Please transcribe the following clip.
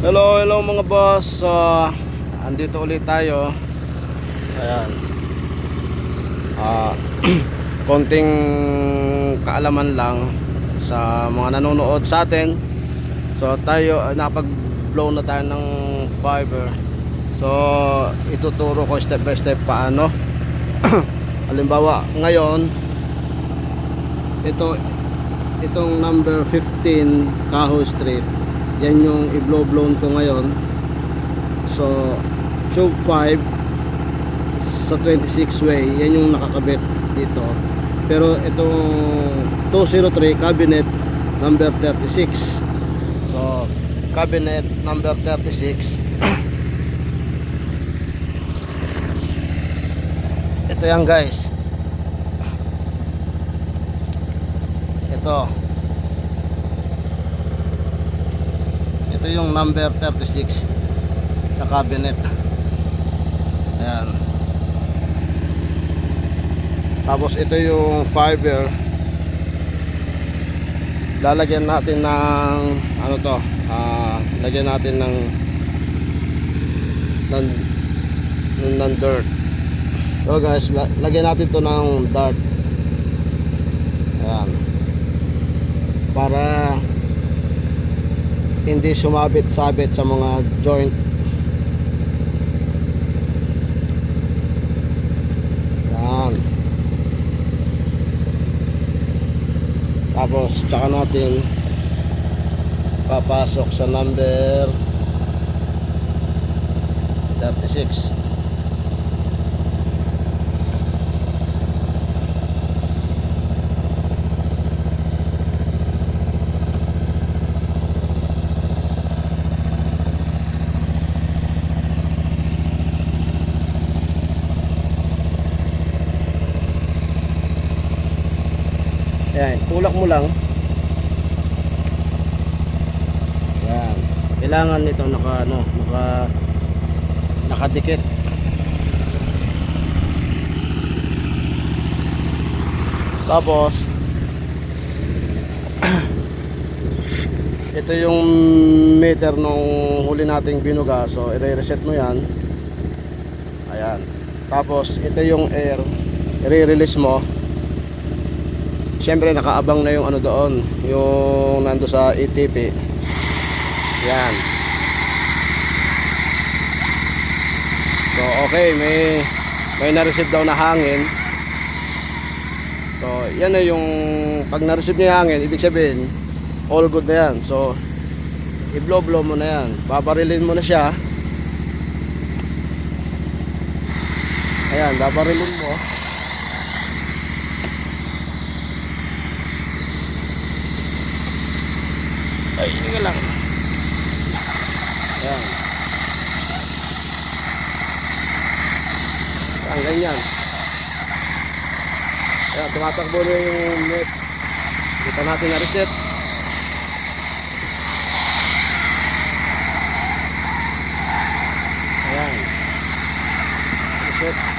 Hello, hello mga boss. So, andito ulit tayo. Ayan. Ah, konting kaalaman lang sa mga nanonood sa atin. So, tayo nakapag-blow na tayo ng fiber. So, ituturo ko step by step paano. Halimbawa, ngayon itong number 15 Cajo Street, yan yung i-blow blown ko ngayon. So tube 5 sa 26 way, yan yung nakakabit dito. Pero itong 203 cabinet number 36. So cabinet number 36 ito yan guys. Ito yung number 36 sa cabinet. Ayan. Tapos ito yung fiber. Lalagyan natin ng ano to, lagyan natin ng dirt. So guys, lagyan natin to ng dirt. Ayan. Para hindi sumabit-sabit sa mga joint. Yan. Tapos tsaka natin papasok sa number 36. Ayan, tulak mo lang. Ayan. Kailangan nito nakadikit. Tapos ito yung meter nung huli nating binuga. So i-reset mo yan. Ayan. Tapos ito yung air, i-release mo. Siyempre nakaabang na yung ano doon, yung nando sa ATP. Yan. So okay, may na-receive daw na hangin. So yan na yung pag na-receive niya hangin, ibig sabihin all good na yan. So i-blow mo na yan. Babarilin mo na siya. Ayan, babarilin mo. Ay, hindi lang. Ayan. Ayan, ganyan. Ayan, tumatakbo na yung net. Kita natin na reset. Ayan. Reset.